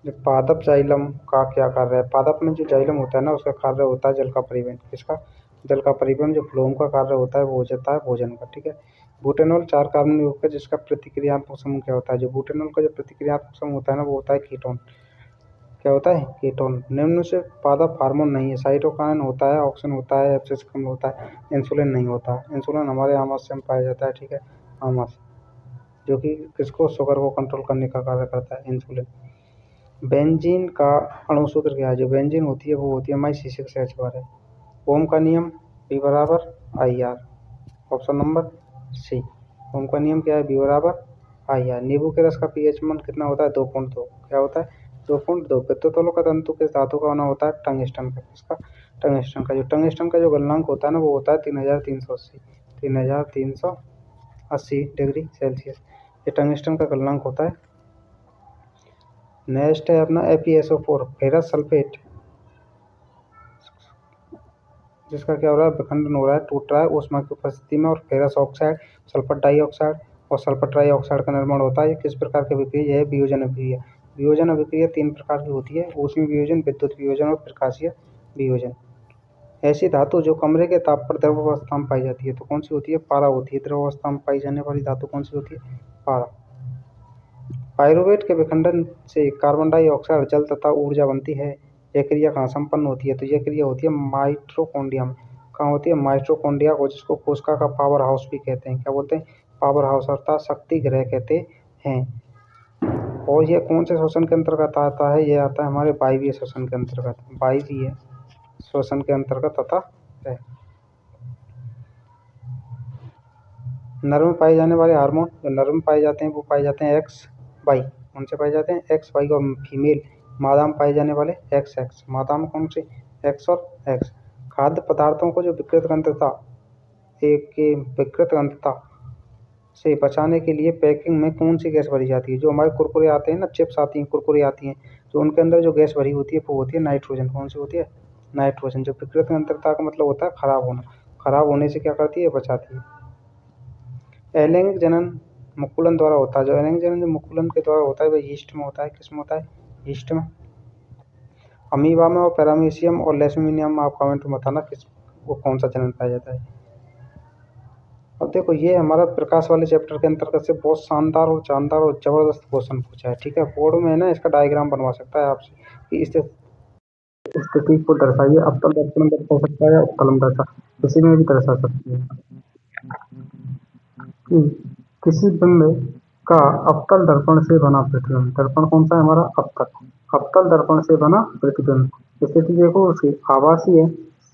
जो पादप जाइलम का क्या कार्य है? पादप में जो जाइलम होता है ना, उसका कार्य होता है जल का परिवहन। किसका? जल का परिवहन। जो फ्लोएम का कार्य होता है वो हो जाता है भोजन का। ठीक है। बुटेनॉल 4 कार्बन युक्त है जिसका प्रतिक्रियात्मक समूह क्या होता है? जो बुटेनॉल का जो प्रतिक्रियात्मक समूह होता है ना, वो होता है कीटोन। क्या होता है? कीटोन। निम्न से पादप हार्मोन नहीं है। साइटोकाइन होता है, ऑक्सिन होता है, एब्सिसिकम होता है, इंसुलिन नहीं होता। इंसुलिन हमारे आमाशय में पाया जाता है। ठीक है, आमाशय, जो कि किसको? शुगर को कंट्रोल करने का कार्य करता है, इंसुलिन। बेंजीन का अणु सूत्र क्या है? जो बेंजीन होती है वो होती है हमारी C6H12 है। ओम का नियम B बराबर IR। Option number C. Ohm का नियम क्या है? B बराबर IR। नींबू के रस का pH मान कितना होता है? 2.2। क्या होता है? 2.2। विद्युत का तंतु किस धातु का बना होता है? टंगस्टन का। किसका? टंगस्टन का। जो टंगस्टन का जो गलनांक होता है ना, वो होता है 3380। 3380 डिग्री सेल्सियस। ये टंगस्टन का गलनांक होता है। नेक्स्ट है अपना FeSO4 फेरस सल्फेट, जिसका क्या हो रहा है? विखंडन हो रहा है, टूट रहा है ऊष्मा की उपस्थिति में, और फेरस ऑक्साइड, सल्फर डाइऑक्साइड और सल्फर ट्राइऑक्साइड का निर्माण होता है। ये किस प्रकार की अभिक्रिया है? वियोजन अभिक्रिया। वियोजन अभिक्रिया 3 प्रकार की होती है: ऊष्मीय वियोजन, विद्युत वियोजन और प्रकाशीय वियोजन। ऐसी धातु जो कमरे के ताप पर द्रव अवस्था में पाई जाती है तो कौन सी होती है? पारा होती है। द्रव अवस्था में पाई जाने वाली धातु कौन सी होती है? पारा। पाइरुवेट के विखंडन से कार्बन डाइऑक्साइड, जल तथा ऊर्जा बनती है। यह क्रिया कहाँ संपन्न होती है? तो यह क्रिया होती है माइटोकॉन्ड्रिया में। कहाँ होती है? माइटोकॉन्ड्रिया को, जिसको कोशिका का पावर हाउस भी कहते हैं। क्या बोलते हैं? पावर हाउस, अर्थात शक्ति गृह कहते हैं। और यह कौन से श्वसन के अंतर्गत आता है? यह आता है हमारे वायवीय श्वसन के अंतर्गत। वायवीय श्वसन के अंतर्गत आता है। नर में पाए जाने वाले हार्मोन, जो नर में पाए जाते हैं वो पाए जाते हैं XY। उनसे पाए जाते हैं XY। और फीमेल मादा में पाए जाने वाले XX। मादा में कौन से? X और X। खाद्य पदार्थों को जो विकृत गंधता से बचाने के लिए पैकिंग में कौन सी गैस भरी जाती है? जो हमारे कुरकुरे आते हैं ना, चिप्स आती हैं, कुरकुरे आती हैं, तो उनके अंदर जो गैस भरी होती है वो होती है नाइट्रोजन। कौन सी होती है? नाइट्रोजन। जो विकृत गंधता का मतलब होता है खराब होना। खराब होने से क्या करती है? बचाती है। अलैंगिक जनन मुकुलन द्वारा होता है। जो अलैंगिक जनन जो मुकुलन के द्वारा होता है वह यीस्ट में होता है। किस में होता है? यीस्ट में। अमीबा में और पैरामीशियम और लेशमिनियम में आप कमेंट में बताना किस वो कौन सा जनन पाया जाता है। अब देखो, ये हमारा प्रकाश वाले चैप्टर के अंतर्गत से बहुत शानदार और जानदार और जबरदस्त क्वेश्चन पूछा है। ठीक है, बोर्ड में ना इसका डायग्राम बनवा सकता है आपसे कि इस स्थिति को दर्शाइए। अवतल दर्पण दर्शा सकता है या उत्तलम दर्शा, किसी में भी दर्शा सकती है कि किसी बिंब का अवतल दर्पण से बना प्रतिबिंब। दर्पण कौन सा है हमारा? अवतल। अवतल दर्पण से बना प्रतिबिंब। स्थिति देखो उसकी, आभासी है,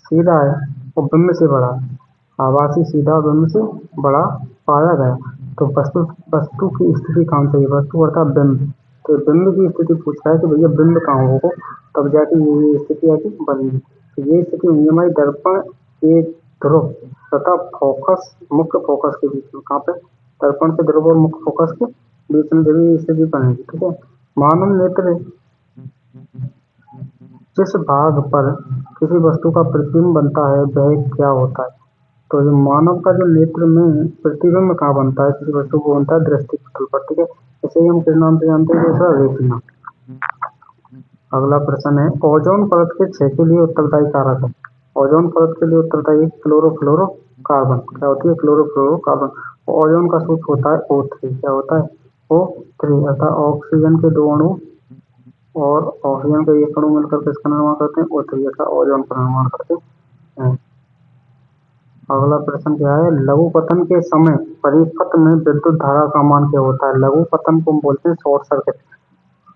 सीधा है और बिंब से बड़ा है। आभासी, सीधा, बिंब से बड़ा पाया गया। तो वस्तु वस्तु की स्थिति कहाँ चाहिए? वस्तु अर्थात बिंब। तो बिंब की स्थिति पूछ रहा है कि भैया बिंब कहाँ हो, तब जाके ये स्थिति आती बनेगी। तो ये स्थिति हुई हमारी दर्पण एक ध्रुव तथा फोकस, मुख्य फोकस के बीच में। कहाँ पे? दर्पण के ध्रुव और मुख्य फोकस के बीच में जब ये स्थिति बनेगी। ठीक है। मानव नेत्र जिस भाग पर किसी वस्तु का प्रतिबिंब बनता है वह क्या होता है? तो जो मानव का जो नेत्र में प्रतिबिंब कहाँ बनता है किसी वस्तु को? बनता है दृष्टिपटल पर। ठीक है, इसे ही हम किस नाम से जानते हैं? दूसरा रेटिना। अगला प्रश्न है, ओजोन परत के क्षय के लिए उत्तरदायी कारक है। ओजोन परत के लिए उत्तरदायी क्लोरोफ्लोरोकार्बन। क्या होती है? क्लोरोफ्लोरोकार्बन। ओजोन का सूत्र होता है O3। क्या होता है? O3, अर्थात ऑक्सीजन के 2 अणु और ऑक्सीजन का 1 अणु मिलकर किसका निर्माण करते हैं? O3, अर्थात ओजोन का निर्माण करते हैं। अगला प्रश्न क्या है, लघु पतन के समय परिपथ में विद्युत धारा का मान क्या होता है? लघु पतन को हम बोलते हैं शॉर्ट सर्किट।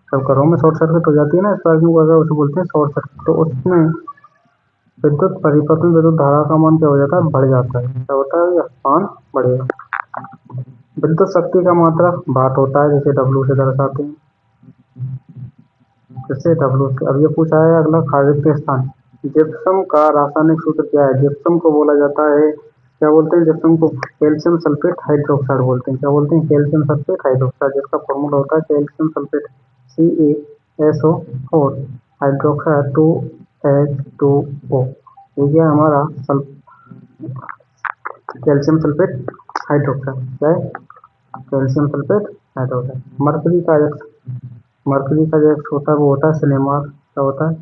जब घरों में शॉर्ट सर्किट हो जाती है ना, स्पार्किंग वगैरह, उसे बोलते हैं शॉर्ट सर्किट। तो उसमें विद्युत परिपथ में विद्युत धारा का मान क्या हो जाता है? बढ़ जाता है। क्या होता है? यह मान बढ़ेगा। विद्युत शक्ति का मात्रक वाट होता है, जिसे W से दर्शाते हैं। जिससे W से। अब ये पूछा है अगला, खारिज के स्थान। जिप्सम का रासायनिक सूत्र क्या है? जिप्सम को बोला जाता है, क्या बोलते हैं जिप्सम को? कैल्शियम सल्फेट हाइड्रोक्साइड बोलते हैं। क्या बोलते हैं? कैल्शियम सल्फेट हाइड्रोक्साइड, जिसका फॉर्मूला होता है calcium sulphate CaSO4 hydroxide 2H2O। ये क्या है हमारा? Calcium sulphate hydroxide. क्या है? Calcium sulphate hydroxide. मरकरी का X मर्करी का जो एक्स होता है वो होता है सिनेमार। क्या होता है?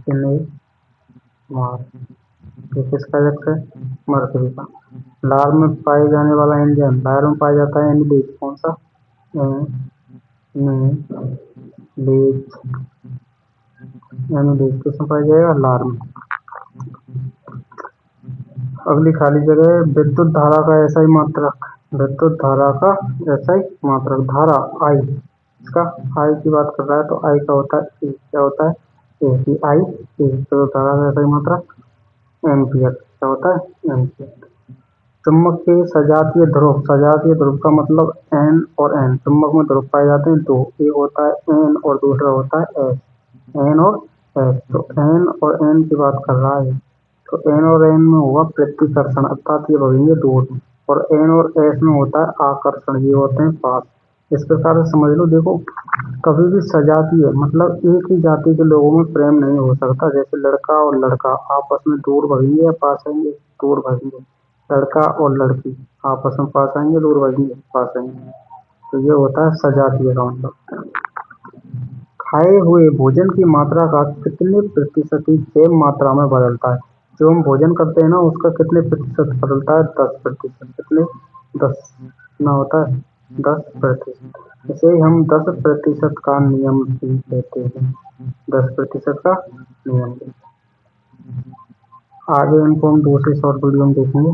सिनेमार। ये किसका एक्स है? मर्करी का। लार में पाए जाने वाला एंजाइम, लार में पाया जाता है एमिलेज। कौन सा? एमिलेज। एमिलेज किसमें पाया जाएगा? लार में। अगली खाली जगह है, विद्युत धारा का एसआई मात्रक। विद्युत धारा का एसआई मात्रक, धारा आई। इसका आई की बात कर रहा है तो आई का होता है ए। क्या होता है? ए की आई ए। तो धारा का एसआई मात्रक एम्पियर। क्या होता है? एम्पियर। चुंबक के सजातीय ध्रुव, सजातीय ध्रुव का मतलब एन और एन। चुंबक में ध्रुव पाए जाते हैं दो, एक होता है एन और दूसरा होता है एस। एन और एस, तो एन और एन की बात कर रहा है। तो एन और एन में होगा प्रतिकर्षण, अर्थात ये भगेंगे दूर। और एन और एस में होता है आकर्षण, ये होते हैं पास। इस प्रकार से समझ लो। देखो, कभी भी सजातीय मतलब एक ही जाति के लोगों में प्रेम नहीं हो सकता। जैसे लड़का और लड़का आपस में दूर भगेंगे या पास आएंगे? दूर भगेंगे। लड़का और लड़की आपस में पास आएंगे, दूर भगेंगे? पास आएंगे। तो ये होता है सजातीय का मतलब। खाए हुए भोजन की मात्रा का कितने प्रतिशत ही जैव मात्रा में बदलता है? जो हम भोजन करते हैं ना, उसका कितने प्रतिशत बदलता है? 10%। कितने? 10 ना होता है 10%। इसे हम 10% का नियम भी कहते हैं। 10% का नियम। आगे इनको हम दूसरे शॉर्ट वीडियो में देखेंगे।